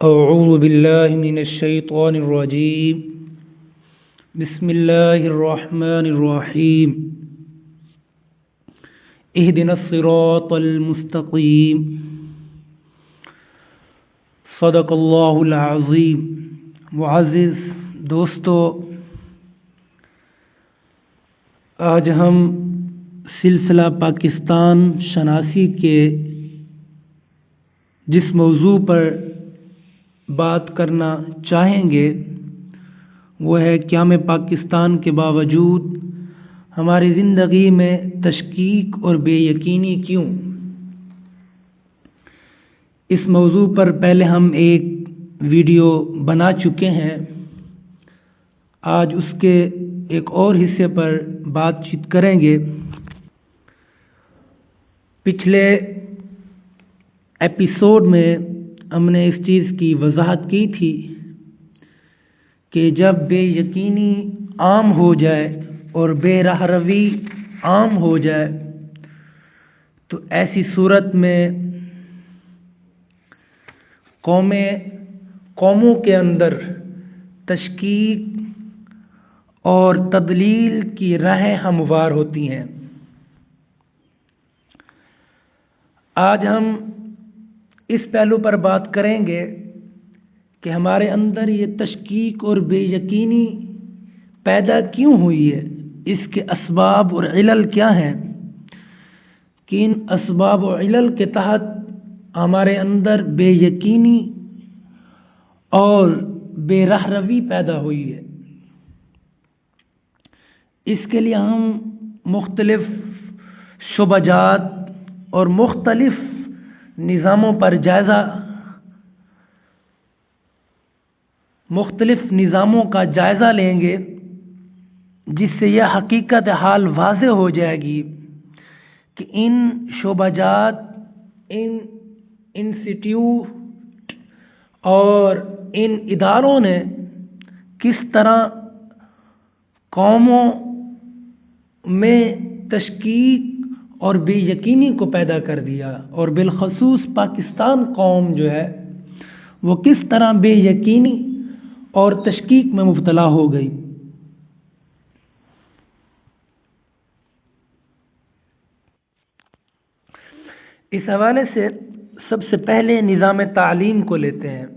اعوذ باللہ من الشیطان الرجیم بسم اللہ الرحمن الرحیم اہدنا الصراط المستقیم صدق اللہ العظیم۔ معزز دوستو، آج ہم سلسلہ پاکستان شناسی کے جس موضوع پر بات کرنا چاہیں گے وہ ہے قیام پاکستان کے باوجود ہماری زندگی میں تشکیک اور بے یقینی کیوں۔ اس موضوع پر پہلے ہم ایک ویڈیو بنا چکے ہیں، آج اس کے ایک اور حصے پر بات چیت کریں گے۔ پچھلے ایپیسوڈ میں ہم نے اس چیز کی وضاحت کی تھی کہ جب بے یقینی عام ہو جائے اور بے راہ روی عام ہو جائے تو ایسی صورت میں قوموں کے اندر تشکیک اور تضلیل کی راہیں ہموار ہوتی ہیں۔ آج ہم اس پہلو پر بات کریں گے کہ ہمارے اندر یہ تشکیک اور بے یقینی پیدا کیوں ہوئی ہے، اس کے اسباب اور علل کیا ہیں، کن اسباب و علل کے تحت ہمارے اندر بے یقینی اور بے راہ روی پیدا ہوئی ہے۔ اس کے لیے ہم مختلف شعبہ جات اور مختلف مختلف نظاموں کا جائزہ لیں گے، جس سے یہ حقیقت حال واضح ہو جائے گی کہ ان شعبہ جات، ان انسٹیٹیوٹ اور ان اداروں نے کس طرح قوموں میں تشکیک اور بے یقینی کو پیدا کر دیا، اور بالخصوص پاکستان قوم جو ہے وہ کس طرح بے یقینی اور تشکیک میں مبتلا ہو گئی۔ اس حوالے سے سب سے پہلے نظام تعلیم کو لیتے ہیں۔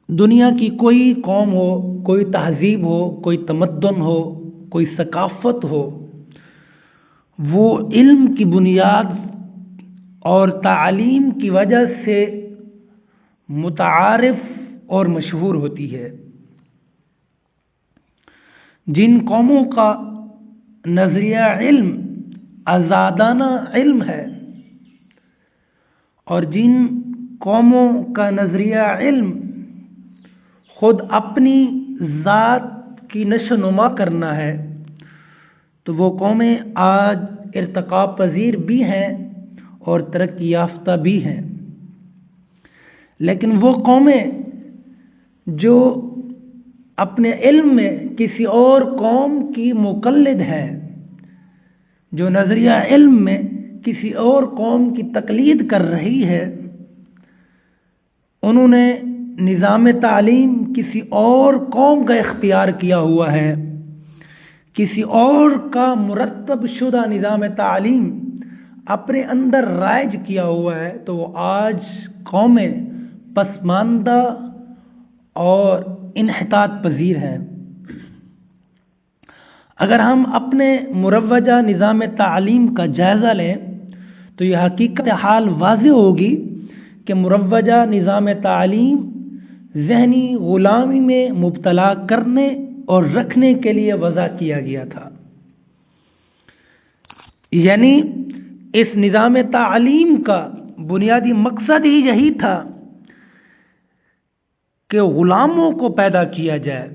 دنیا کی کوئی قوم ہو، کوئی تہذیب ہو، کوئی تمدن ہو، کوئی ثقافت ہو، وہ علم کی بنیاد اور تعلیم کی وجہ سے متعارف اور مشہور ہوتی ہے۔ جن قوموں کا نظریہ علم آزادانہ علم ہے اور جن قوموں کا نظریہ علم خود اپنی ذات کی نشو نما کرنا ہے، تو وہ قومیں آج ارتقاء پذیر بھی ہیں اور ترقی یافتہ بھی ہیں۔ لیکن وہ قومیں جو اپنے علم میں کسی اور قوم کی مقلد ہے، جو نظریہ علم میں کسی اور قوم کی تقلید کر رہی ہے، انہوں نے نظام تعلیم کسی اور قوم کا اختیار کیا ہوا ہے، کسی اور کا مرتب شدہ نظام تعلیم اپنے اندر رائج کیا ہوا ہے، تو وہ آج قومیں پسماندہ اور انحطاط پذیر ہیں۔ اگر ہم اپنے مروجہ نظام تعلیم کا جائزہ لیں تو یہ حقیقت حال واضح ہوگی کہ مروجہ نظام تعلیم ذہنی غلامی میں مبتلا کرنے اور رکھنے کے لیے وضع کیا گیا تھا۔ یعنی اس نظام تعلیم کا بنیادی مقصد ہی یہی تھا کہ غلاموں کو پیدا کیا جائے۔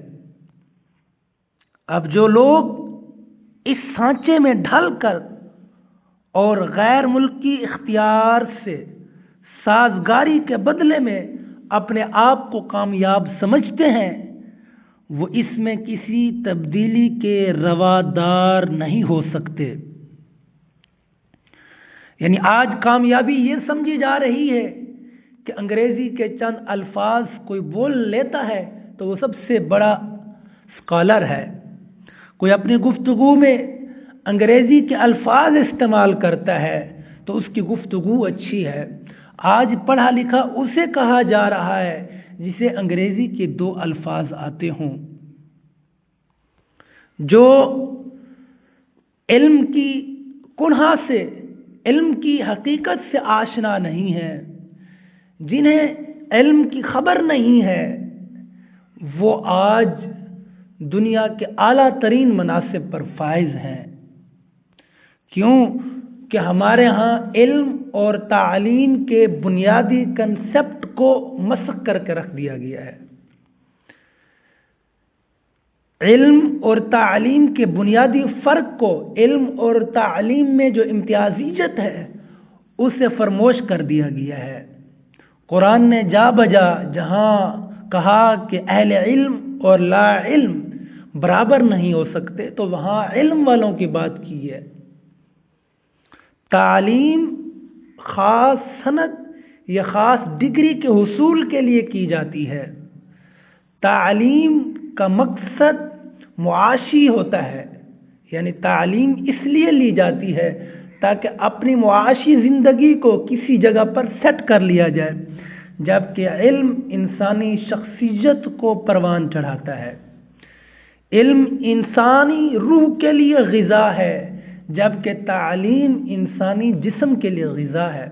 اب جو لوگ اس سانچے میں ڈھل کر اور غیر ملکی اختیار سے سازگاری کے بدلے میں اپنے آپ کو کامیاب سمجھتے ہیں، وہ اس میں کسی تبدیلی کے روادار نہیں ہو سکتے۔ یعنی آج کامیابی یہ سمجھی جا رہی ہے کہ انگریزی کے چند الفاظ کوئی بول لیتا ہے تو وہ سب سے بڑا اسکالر ہے. کوئی اپنی گفتگو میں انگریزی کے الفاظ استعمال کرتا ہے تو اس کی گفتگو اچھی ہے. آج پڑھا لکھا اسے کہا جا رہا ہے جسے انگریزی کے 2 الفاظ آتے ہوں. جو علم کی کنہا سے، علم کی حقیقت سے آشنا نہیں ہے، جنہیں علم کی خبر نہیں ہے، وہ آج دنیا کے اعلیٰ ترین مناصب پر فائز ہیں. کیوں کہ ہمارے ہاں علم اور تعلیم کے بنیادی کنسپٹ کو مسخ کر کے رکھ دیا گیا ہے. علم اور تعلیم کے بنیادی فرق کو، علم اور تعلیم میں جو امتیازیت ہے اسے فراموش کر دیا گیا ہے. قرآن نے جا بجا جہاں کہا کہ اہل علم اور لا علم برابر نہیں ہو سکتے تو وہاں علم والوں کی بات کی ہے. تعلیم خاص سند یا خاص ڈگری کے حصول کے لیے کی جاتی ہے. تعلیم کا مقصد معاشی ہوتا ہے، یعنی تعلیم اس لیے لی جاتی ہے تاکہ اپنی معاشی زندگی کو کسی جگہ پر سیٹ کر لیا جائے، جبکہ علم انسانی شخصیت کو پروان چڑھاتا ہے. علم انسانی روح کے لیے غذا ہے، جبکہ تعلیم انسانی جسم کے لیے غذا ہے.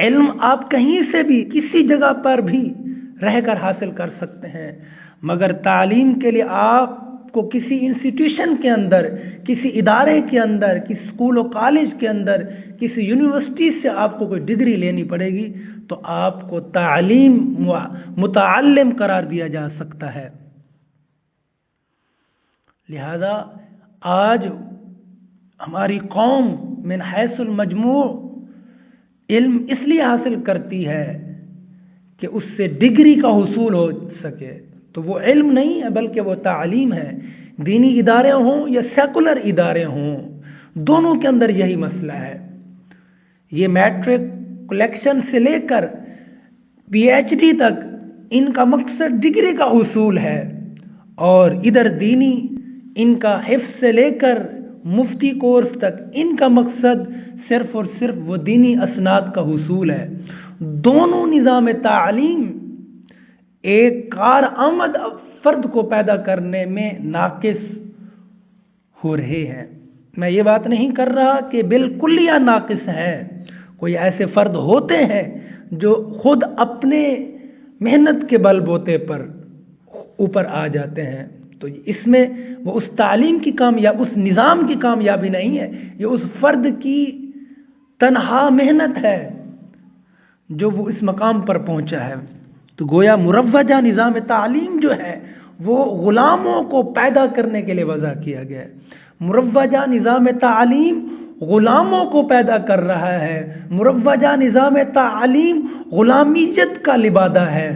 علم آپ کہیں سے بھی کسی جگہ پر بھی رہ کر حاصل کر سکتے ہیں، مگر تعلیم کے لیے آپ کو کسی انسٹیٹیوشن کے اندر، کسی ادارے کے اندر، کسی اسکول و کالج کے اندر، کسی یونیورسٹی سے آپ کو کوئی ڈگری لینی پڑے گی تو آپ کو تعلیم متعلم قرار دیا جا سکتا ہے. لہذا آج ہماری قوم من حیث المجموع علم اس لیے حاصل کرتی ہے کہ اس سے ڈگری کا حصول ہو سکے، تو وہ علم نہیں ہے بلکہ وہ تعلیم ہے. دینی ادارے ہوں یا سیکولر ادارے ہوں، دونوں کے اندر یہی مسئلہ ہے. یہ میٹرک کلیکشن سے لے کر پی ایچ ڈی تک ان کا مقصد ڈگری کا حصول ہے، اور ادھر دینی ان کا حفظ سے لے کر مفتی کورس تک ان کا مقصد صرف اور صرف وہ دینی اسناد کا حصول ہے. دونوں نظام تعلیم ایک کارآمد فرد کو پیدا کرنے میں ناقص ہو رہے ہیں. میں یہ بات نہیں کر رہا کہ بالکلیہ ناقص ہے. کوئی ایسے فرد ہوتے ہیں جو خود اپنے محنت کے بل بوتے پر اوپر آ جاتے ہیں، تو اس میں وہ اس تعلیم کی کامیابی، اس نظام کی کامیابی نہیں ہے، یہ اس فرد کی تنہا محنت ہے جو وہ اس مقام پر پہنچا ہے. تو گویا مروجہ نظام تعلیم جو ہے وہ غلاموں کو پیدا کرنے کے لیے وضع کیا گیا ہے. مروجہ نظام تعلیم غلاموں کو پیدا کر رہا ہے. مروجہ نظام تعلیم غلامیت کا لبادہ ہے.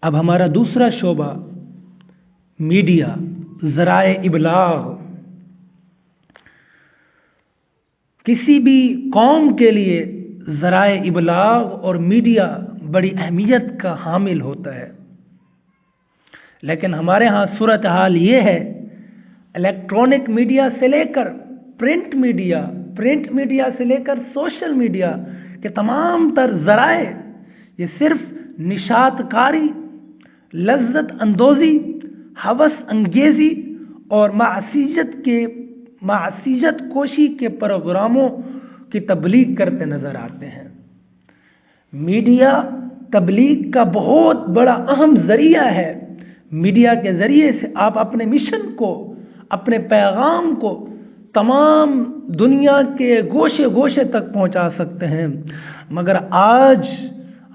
اب ہمارا دوسرا شعبہ میڈیا، ذرائع ابلاغ. کسی بھی قوم کے لیے ذرائع ابلاغ اور میڈیا بڑی اہمیت کا حامل ہوتا ہے، لیکن ہمارے ہاں صورتحال یہ ہے الیکٹرانک میڈیا سے لے کر پرنٹ میڈیا سے لے کر سوشل میڈیا کے تمام تر ذرائع یہ صرف نشاط کاری، لذت اندوزی، ہوس انگیزی اور معصیت کوشی کے پروگراموں کی تبلیغ کرتے نظر آتے ہیں. میڈیا تبلیغ کا بہت بڑا اہم ذریعہ ہے. میڈیا کے ذریعے سے آپ اپنے مشن کو، اپنے پیغام کو تمام دنیا کے گوشے گوشے تک پہنچا سکتے ہیں. مگر آج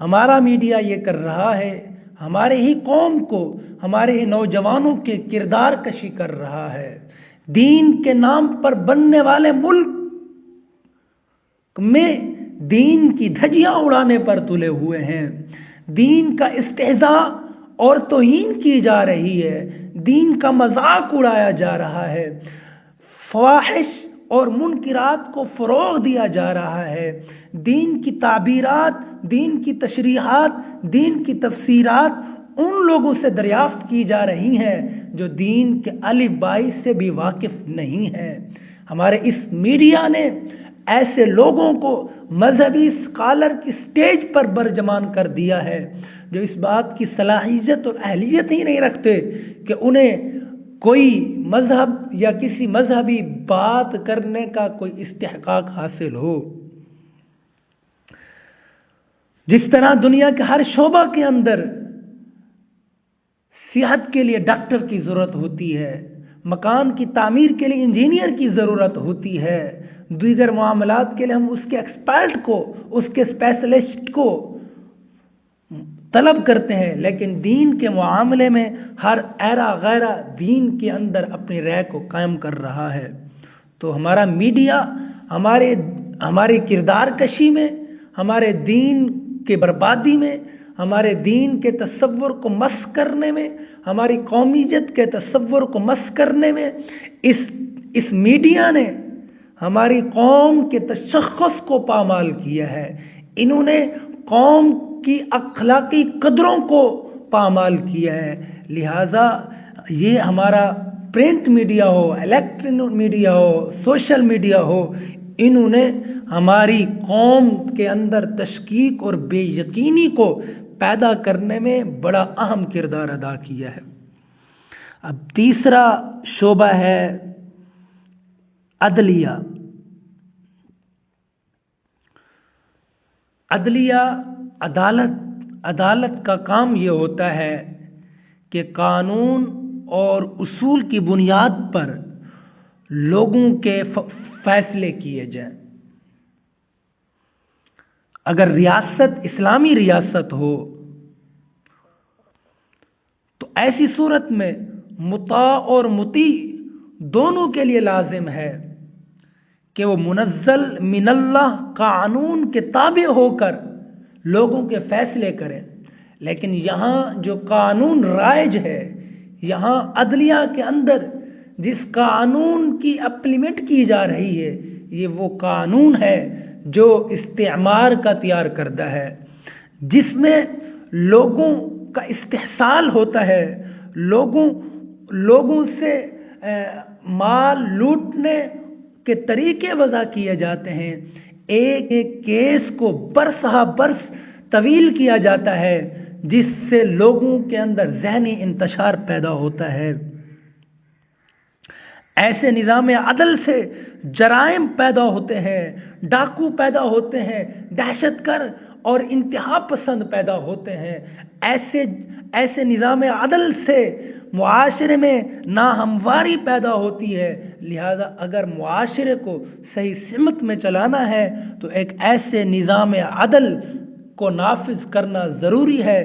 ہمارا میڈیا یہ کر رہا ہے، ہمارے ہی قوم کو، ہمارے ہی نوجوانوں کے کردار کشی کر رہا ہے. دین کے نام پر بننے والے ملک میں دین کی دھجیاں اڑانے پر تلے ہوئے ہیں. دین کا استہزاء اور توہین کی جا رہی ہے، دین کا مذاق اڑایا جا رہا ہے. فواحش اور منکرات کو فروغ دیا جا رہا ہے. دین کی تعبیرات، دین کی تشریحات، دین کی تفسیرات ان لوگوں سے دریافت کی جا رہی ہیں جو دین کے الف بائی سے بھی واقف نہیں ہے. ہمارے اس میڈیا نے ایسے لوگوں کو مذہبی اسکالر کی سٹیج پر برجمان کر دیا ہے جو اس بات کی صلاحیت اور اہلیت ہی نہیں رکھتے کہ انہیں کوئی مذہب یا کسی مذہبی بات کرنے کا کوئی استحقاق حاصل ہو. جس طرح دنیا کے ہر شعبہ کے اندر صحت کے لیے ڈاکٹر کی ضرورت ہوتی ہے، مکان کی تعمیر کے لیے انجینئر کی ضرورت ہوتی ہے، دیگر معاملات کے لیے ہم اس کے ایکسپرٹ کو، اس کے اسپیشلسٹ کو طلب کرتے ہیں، لیکن دین کے معاملے میں ہر ایرا غیرہ دین کے اندر اپنی رائے کو قائم کر رہا ہے. تو ہمارا میڈیا ہمارے کردار کشی میں، ہمارے دین کے بربادی میں، ہمارے دین کے تصور کو مسخ کرنے میں، ہماری قومیت کے تصور کو مسخ کرنے میں اس میڈیا نے ہماری قوم کے تشخص کو پامال کیا ہے. انہوں نے قوم کی اخلاقی قدروں کو پامال کیا ہے. لہذا یہ ہمارا پرنٹ میڈیا ہو، الیکٹرانک میڈیا ہو، سوشل میڈیا ہو، انہوں نے ہماری قوم کے اندر تشکیک اور بے یقینی کو پیدا کرنے میں بڑا اہم کردار ادا کیا ہے. اب تیسرا شعبہ ہے عدلیہ. عدلیہ عدالت کا کام یہ ہوتا ہے کہ قانون اور اصول کی بنیاد پر لوگوں کے فیصلے کیے جائیں. اگر ریاست اسلامی ریاست ہو تو ایسی صورت میں مطاع اور مطیع دونوں کے لیے لازم ہے کہ وہ منزل من اللہ قانون کے تابع ہو کر لوگوں کے فیصلے کریں. لیکن یہاں جو قانون رائج ہے، یہاں عدلیہ کے اندر جس قانون کی اپلیمنٹ کی جا رہی ہے، یہ وہ قانون ہے جو استعمار کا تیار کردہ ہے، جس میں لوگوں کا استحصال ہوتا ہے، لوگوں سے مال لوٹنے کے طریقے وضع کیے جاتے ہیں، ایک ایک کیس کو برسہ برس طویل کیا جاتا ہے، جس سے لوگوں کے اندر ذہنی انتشار پیدا ہوتا ہے. ایسے نظام عدل سے جرائم پیدا ہوتے ہیں، ڈاکو پیدا ہوتے ہیں، دہشت گرد اور انتہا پسند پیدا ہوتے ہیں. ایسے نظام عدل سے معاشرے میں ناہمواری پیدا ہوتی ہے. لہذا اگر معاشرے کو صحیح سمت میں چلانا ہے تو ایک ایسے نظام عدل کو نافذ کرنا ضروری ہے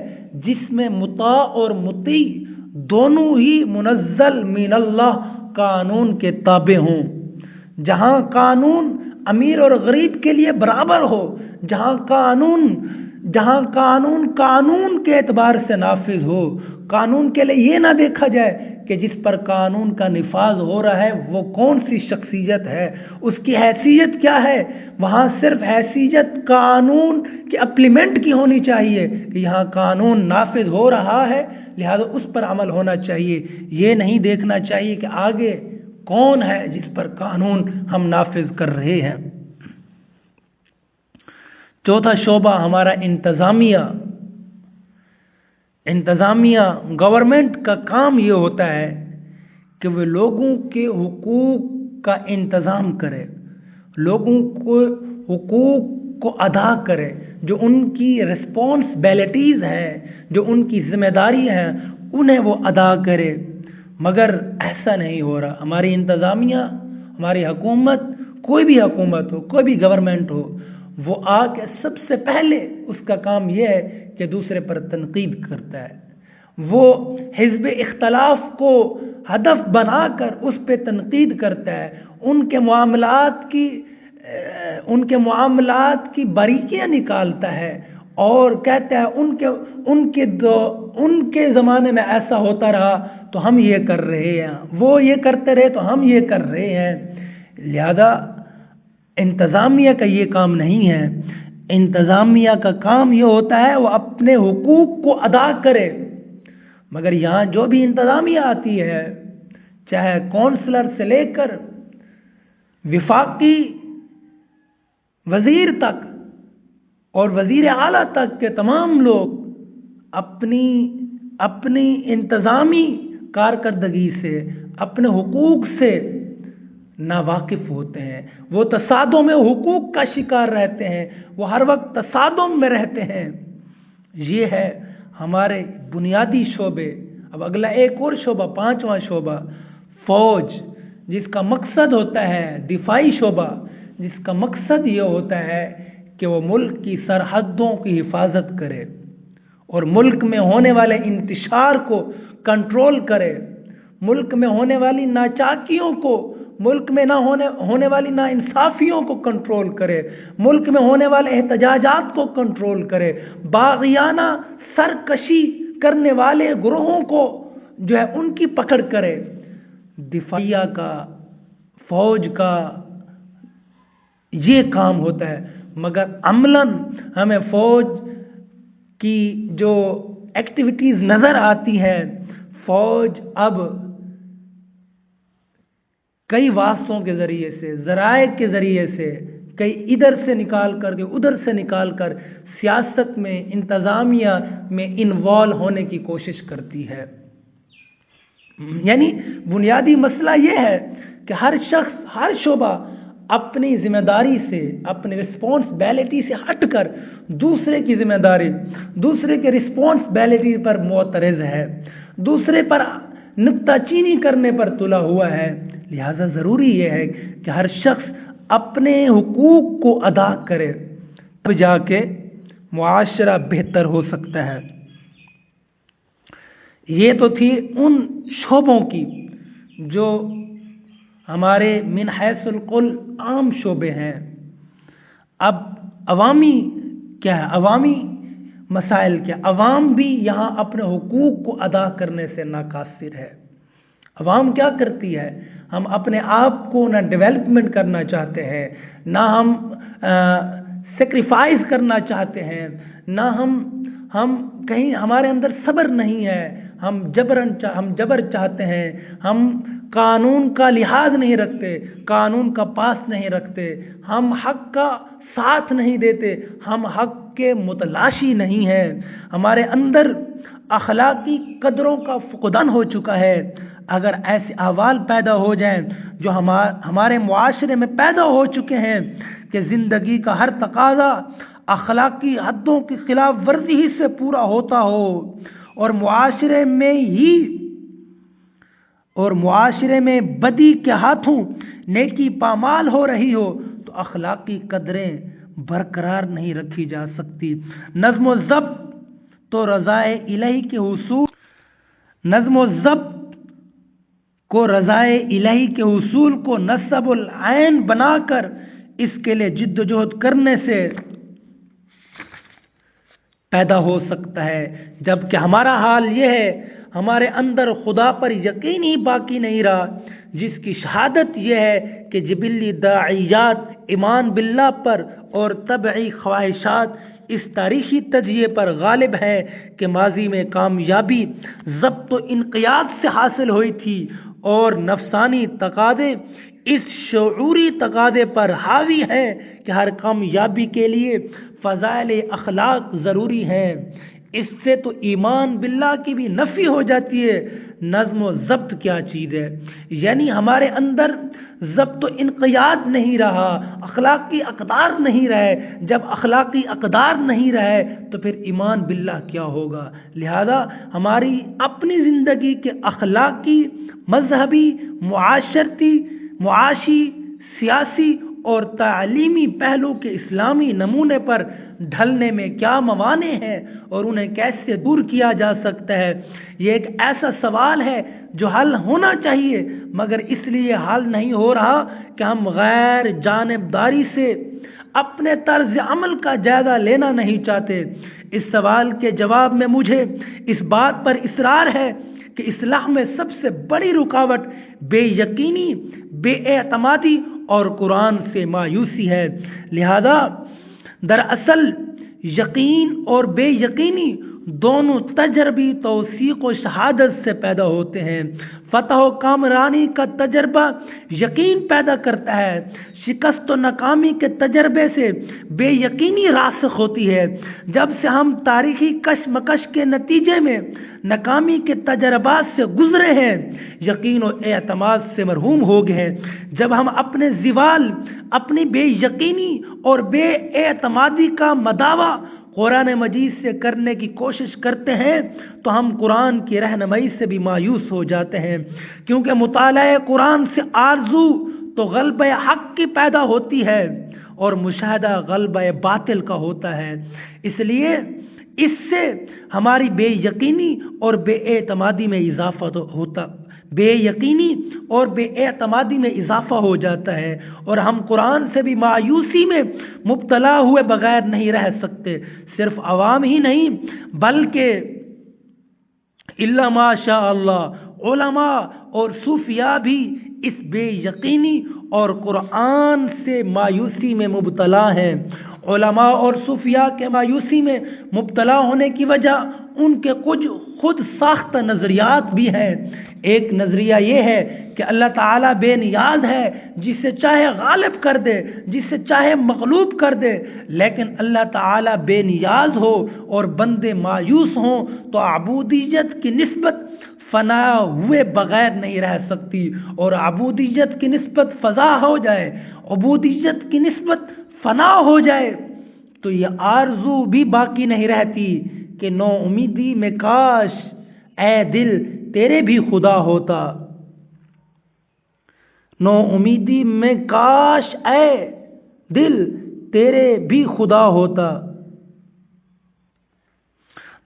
جس میں مطاع اور مطیع دونوں ہی منزل من اللہ قانون کے تابع ہوں. جہاں قانون امیر اور غریب کے لیے برابر ہو، جہاں قانون کے اعتبار سے نافذ ہو، قانون کے لیے یہ نہ دیکھا جائے کہ جس پر قانون کا نفاذ ہو رہا ہے وہ کون سی شخصیت ہے، اس کی حیثیت کیا ہے. وہاں صرف حیثیت قانون کے اپلیمنٹ کی ہونی چاہیے کہ یہاں قانون نافذ ہو رہا ہے لہذا اس پر عمل ہونا چاہیے. یہ نہیں دیکھنا چاہیے کہ آگے کون ہے جس پر قانون ہم نافذ کر رہے ہیں. چوتھا شعبہ ہمارا انتظامیہ گورنمنٹ کا کام یہ ہوتا ہے کہ وہ لوگوں کے حقوق کا انتظام کرے، لوگوں کو حقوق کو ادا کرے، جو ان کی رسپانسبلٹیز ہیں، جو ان کی ذمہ داری ہیں انہیں وہ ادا کرے. مگر ایسا نہیں ہو رہا. ہماری انتظامیہ، ہماری حکومت، کوئی بھی حکومت ہو، کوئی بھی گورنمنٹ ہو، وہ آ کے سب سے پہلے اس کا کام یہ ہے کہ دوسرے پر تنقید کرتا ہے. وہ حزب اختلاف کو ہدف بنا کر اس پہ تنقید کرتا ہے، ان کے معاملات کی باریکیاں نکالتا ہے اور کہتا ہے ان کے زمانے میں ایسا ہوتا رہا تو ہم یہ کر رہے ہیں، وہ یہ کرتے رہے تو ہم یہ کر رہے ہیں. لہذا انتظامیہ کا یہ کام نہیں ہے. انتظامیہ کا کام یہ ہوتا ہے وہ اپنے حقوق کو ادا کرے. مگر یہاں جو بھی انتظامیہ آتی ہے، چاہے کونسلر سے لے کر وفاقی وزیر تک اور وزیر اعلیٰ تک کے تمام لوگ اپنی انتظامی کارکردگی سے، اپنے حقوق سے ناواقف ہوتے ہیں. وہ تصادم میں حقوق کا شکار رہتے ہیں، وہ ہر وقت تصادم میں رہتے ہیں. یہ ہے ہمارے بنیادی شعبے. اب اگلا ایک اور شعبہ، 5واں شعبہ، فوج، جس کا مقصد ہوتا ہے دفاعی شعبہ، جس کا مقصد یہ ہوتا ہے کہ وہ ملک کی سرحدوں کی حفاظت کرے اور ملک میں ہونے والے انتشار کو کنٹرول کرے، ملک میں ہونے والی ناچاکیوں کو، ملک میں ہونے والی ناانصافیوں کو کنٹرول کرے، ملک میں ہونے والے احتجاجات کو کنٹرول کرے، باغیانہ سرکشی کرنے والے گروہوں کو جو ہے ان کی پکڑ کرے. دفاعیہ کا، فوج کا یہ کام ہوتا ہے. مگر عملاً ہمیں فوج کی جو ایکٹیویٹیز نظر آتی ہے، فوج اب کئی واسطوں کے ذریعے سے، ذرائع کے ذریعے سے، کئی ادھر سے نکال کر کے ادھر سے نکال کر سیاست میں، انتظامیہ میں انوالو ہونے کی کوشش کرتی ہے. یعنی بنیادی مسئلہ یہ ہے کہ ہر شخص، ہر شعبہ اپنی ذمہ داری سے، اپنی رسپانسبلٹی سے ہٹ کر دوسرے کی ذمہ داری، دوسرے کے رسپانسبلٹی پر معترض ہے، دوسرے پر نکتہ چینی کرنے پر تلا ہوا ہے. لہذا ضروری یہ ہے کہ ہر شخص اپنے حقوق کو ادا کرے، تب جا کے معاشرہ بہتر ہو سکتا ہے. یہ تو تھی ان شعبوں کی جو ہمارے من حیث القل عام شعبے ہیں. اب عوامی کیا ہے؟ عوامی مسائل کیا؟ عوام بھی یہاں اپنے حقوق کو ادا کرنے سے ناقاصر ہے. عوام کیا کرتی ہے؟ ہم اپنے آپ کو نہ ڈیولپمنٹ کرنا چاہتے ہیں، نہ ہم سیکریفائز کرنا چاہتے ہیں، نہ ہم کہیں ہمارے اندر صبر نہیں ہے، ہم جبر چاہتے ہیں، ہم قانون کا لحاظ نہیں رکھتے، قانون کا پاس نہیں رکھتے، ہم حق کا ساتھ نہیں دیتے، ہم حق کے متلاشی نہیں ہیں، ہمارے اندر اخلاقی قدروں کا فقدان ہو چکا ہے. اگر ایسے احوال پیدا ہو جائیں جو ہمارے معاشرے میں پیدا ہو چکے ہیں کہ زندگی کا ہر تقاضا اخلاقی حدوں کی خلاف ورزی ہی سے پورا ہوتا ہو اور معاشرے میں بدی کے ہاتھوں نیکی پامال ہو رہی ہو، تو اخلاقی قدریں برقرار نہیں رکھی جا سکتی. نظم و ضبط تو رضائے الہی کے حصول، نظم و ضبط کو رضائے الہی کے حصول کو نصب العین بنا کر اس کے لیے جد و جہد کرنے سے پیدا ہو سکتا ہے. جبکہ ہمارا حال یہ ہے، ہمارے اندر خدا پر یقین ہی باقی نہیں رہا، جس کی شہادت یہ ہے کہ جبلی داعیات ایمان باللہ پر اور طبعی خواہشات اس تاریخی تجزیے پر غالب ہے کہ ماضی میں کامیابی ضبط و انقیاد سے حاصل ہوئی تھی اور نفسانی تقاضے اس شعوری تقاضے پر حاوی ہے کہ ہر کامیابی کے لیے فضائل اخلاق ضروری ہیں. اس سے تو ایمان باللہ کی بھی نفی ہو جاتی ہے. نظم و ضبط کیا چیز ہے؟ یعنی ہمارے اندر ضبط و انقیاد نہیں رہا، اخلاقی اقدار نہیں رہے. جب اخلاقی اقدار نہیں رہے تو پھر ایمان باللہ کیا ہوگا؟ لہذا ہماری اپنی زندگی کے اخلاقی، مذہبی، معاشرتی، معاشی، سیاسی اور تعلیمی پہلو کے اسلامی نمونے پر ڈھلنے میں کیا موانع ہیں اور انہیں کیسے دور کیا جا سکتا ہے، یہ ایک ایسا سوال ہے جو حل ہونا چاہیے، مگر اس لیے حل نہیں ہو رہا کہ ہم غیر جانبداری سے اپنے طرز عمل کا جائزہ لینا نہیں چاہتے. اس سوال کے جواب میں مجھے اس بات پر اصرار ہے کہ اصلاح میں سب سے بڑی رکاوٹ بے یقینی، بے اعتمادی اور قرآن سے مایوسی ہے۔ لہذا دراصل یقین اور بے یقینی دونوں تجربی توثیق و شہادت سے پیدا ہوتے ہیں۔ فتح و کامرانی کا تجربہ یقین پیدا کرتا ہے، شکست و ناکامی کے تجربے سے بے یقینی راسخ ہوتی ہے۔ جب سے ہم تاریخی کشمکش کے نتیجے میں ناکامی کے تجربات سے گزرے ہیں، یقین و اعتماد سے مرحوم ہو گئے ہیں۔ جب ہم اپنے زوال، اپنی بے یقینی اور بے اعتمادی کا مداوع قرآن مجید سے کرنے کی کوشش کرتے ہیں تو ہم قرآن کی رہنمائی سے بھی مایوس ہو جاتے ہیں، کیونکہ مطالعہ قرآن سے آرزو تو غلبہ حق کی پیدا ہوتی ہے اور مشاہدہ غلبہ باطل کا ہوتا ہے۔ اس لیے اس سے ہماری بے یقینی اور بے اعتمادی میں اضافہ ہو جاتا ہے، اور ہم قرآن سے بھی مایوسی میں مبتلا ہوئے بغیر نہیں رہ سکتے۔ صرف عوام ہی نہیں بلکہ الا ما شاء اللہ علماء اور صوفیاء بھی اس بے یقینی اور قرآن سے مایوسی میں مبتلا ہیں۔ علماء اور صوفیاء کے مایوسی میں مبتلا ہونے کی وجہ ان کے کچھ خود ساختہ نظریات بھی ہیں۔ ایک نظریہ یہ ہے کہ اللہ تعالیٰ بے نیاز ہے، جسے چاہے غالب کر دے، جسے چاہے مغلوب کر دے۔ لیکن اللہ تعالیٰ بے نیاز ہو اور بندے مایوس ہوں تو عبودیت کی نسبت فنا ہوئے بغیر نہیں رہ سکتی، اور عبودیت کی نسبت فضا ہو جائے، عبودیت کی نسبت فنا ہو جائے تو یہ آرزو بھی باقی نہیں رہتی کہ نو امیدی میں کاش اے دل تیرے بھی خدا ہوتا، نو امیدی میں کاش اے دل تیرے بھی خدا ہوتا۔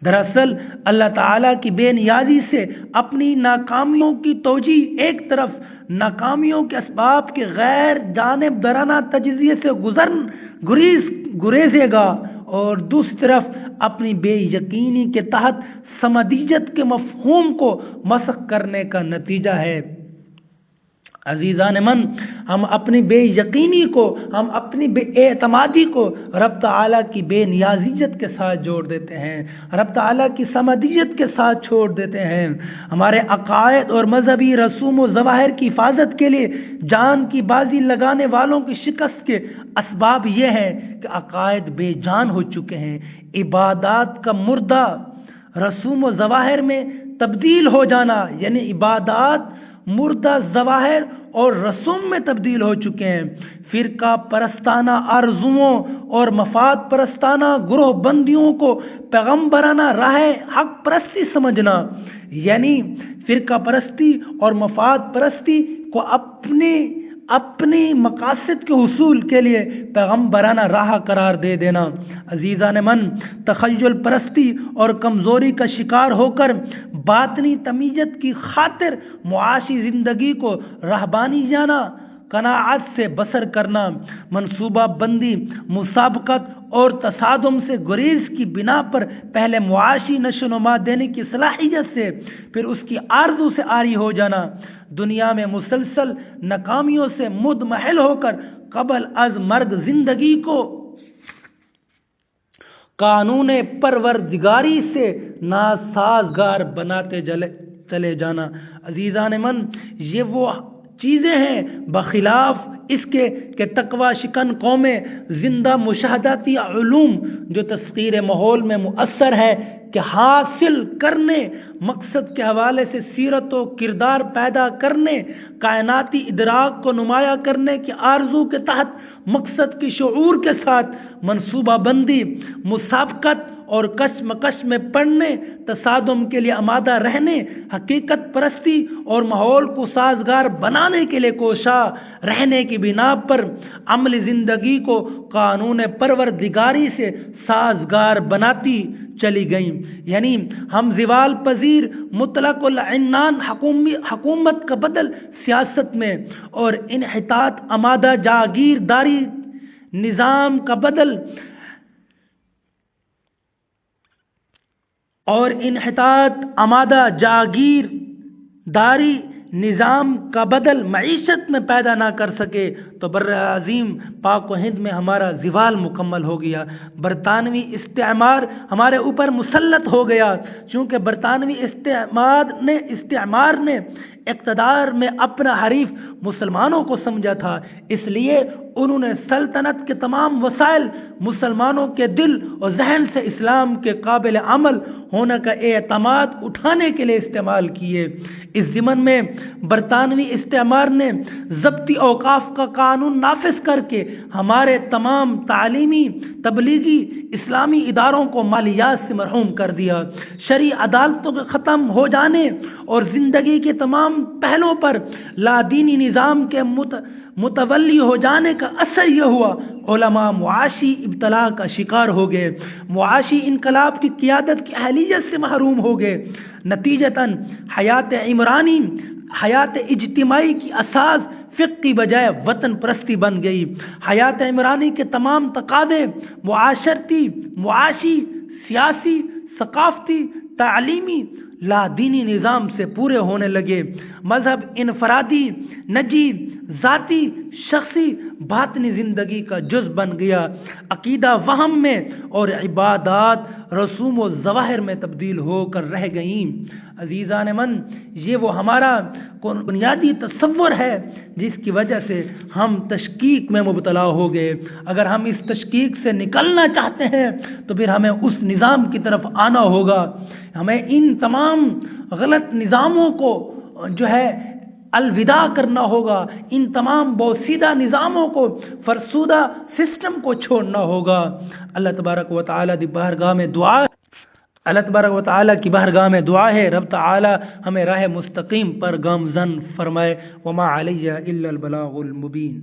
دراصل اللہ تعالیٰ کی بے نیازی سے اپنی ناکامیوں کی توجیہ ایک طرف ناکامیوں کے اسباب کے غیر جانبدارانہ تجزیے سے گریزے گا، اور دوسری طرف اپنی بے یقینی کے تحت سمدیت کے مفہوم کو مسخ کرنے کا نتیجہ ہے۔ عزیزان من، ہم اپنی بے یقینی کو، ہم اپنی بے اعتمادی کو رب تعالیٰ کی بے نیازیت کے ساتھ جوڑ دیتے ہیں، رب تعالیٰ کی سمدیت کے ساتھ چھوڑ دیتے ہیں۔ ہمارے عقائد اور مذہبی رسوم و ظواہر کی حفاظت کے لیے جان کی بازی لگانے والوں کی شکست کے اسباب یہ ہیں کہ عقائد بے جان ہو چکے ہیں، عبادات کا مردہ رسوم و ظواہر میں تبدیل ہو جانا، یعنی عبادات مردہ ظواہر اور رسوم میں تبدیل ہو چکے ہیں۔ فرقہ پرستانہ آرزوؤں اور مفاد پرستانہ گروہ بندیوں کو پیغمبرانہ راہ حق پرستی سمجھنا، یعنی فرقہ پرستی اور مفاد پرستی کو اپنی مقاصد کے حصول کے لیے پیغمبرانہ راہ قرار دے دینا۔ عزیزان من، تخیل پرستی اور کمزوری کا شکار ہو کر باطنی تمیت کی خاطر معاشی زندگی کو رہبانیانہ قناعت سے بسر کرنا، منصوبہ بندی، مسابقت اور تصادم سے گریز کی بنا پر پہلے معاشی نشو و نما دینے کی صلاحیت سے پھر اس کی آرزو سے عاری ہو جانا، دنیا میں مسلسل ناکامیوں سے مدمحل ہو کر قبل از مرگ زندگی کو قانون پروردگاری سے ناسازگار بناتے چلے جانا۔ عزیزان من، یہ وہ چیزیں ہیں بخلاف اس کے کہ تقوی شکن قومیں زندہ مشاہداتی علوم جو تسخیر ماحول میں مؤثر ہے کہ حاصل کرنے، مقصد کے حوالے سے سیرت و کردار پیدا کرنے، کائناتی ادراک کو نمایاں کرنے کی آرزو کے تحت مقصد کی شعور کے ساتھ منصوبہ بندی، مسابقت اور کشمکش میں پڑنے، تصادم کے لیے آمادہ رہنے، حقیقت پرستی اور ماحول کو سازگار بنانے کے لیے کوشاں رہنے کی بنا پر عملی زندگی کو قانون پروردگاری سے سازگار بناتی چلی گئیں۔ یعنی ہم زوال پذیر مطلق العنان حکومت کا بدل سیاست میں اور انحطاط آمادہ جاگیرداری نظام کا بدل نظام کا بدل معیشت میں پیدا نہ کر سکے تو بر عظیم پاک و ہند میں ہمارا زوال مکمل ہو گیا۔ برطانوی استعمار ہمارے اوپر مسلط ہو گیا، چونکہ برطانوی استعمار نے اقتدار میں اپنا حریف مسلمانوں کو سمجھا تھا، اس لیے انہوں نے سلطنت کے تمام وسائل مسلمانوں کے دل اور ذہن سے اسلام کے قابل عمل ہونے کا اعتماد اٹھانے کے لیے استعمال کیے۔ اس ضمن میں برطانوی استعمار نے ضبطی اوقاف کا قانون نافذ کر کے ہمارے تمام تعلیمی، تبلیغی، اسلامی اداروں کو مالیات سے محروم کر دیا۔ شرعی عدالتوں کے ختم ہو جانے اور زندگی کے تمام پہلوؤں پر لادینی نظام کے متولی ہو جانے کا اثر یہ ہوا علماء معاشی ابتلا کا شکار ہو گئے، معاشی انقلاب کی قیادت کی اہلیت سے محروم ہو گئے۔ نتیجتاً حیات عمرانی، حیات اجتماعی کی اساس فقہ کی بجائے وطن پرستی بن گئی۔ حیات عمرانی کے تمام تقاضے معاشرتی، معاشی، سیاسی، ثقافتی، تعلیمی لادینی نظام سے پورے ہونے لگے۔ مذہب انفرادی، نجی، ذاتی، شخصی، باطنی زندگی کا جز بن گیا۔ عقیدہ وہم میں اور عبادات رسوم و ظواہر میں تبدیل ہو کر رہ گئیں۔ عزیزان من، یہ وہ ہمارا بنیادی تصور ہے جس کی وجہ سے ہم تشکیک میں مبتلا ہو گئے۔ اگر ہم اس تشکیک سے نکلنا چاہتے ہیں تو پھر ہمیں اس نظام کی طرف آنا ہوگا، ہمیں ان تمام غلط نظاموں کو جو ہے الوداع کرنا ہوگا، ان تمام بوسیدہ نظاموں کو، فرسودہ سسٹم کو چھوڑنا ہوگا۔ اللہ تبارک و تعالی دی بارگاہ میں دعا اللہ تبارک و تعالی کی بارگاہ میں دعا ہے رب تعالی ہمیں راہ مستقیم پر گامزن فرمائے۔ وما علیہ الا البلاغ المبین۔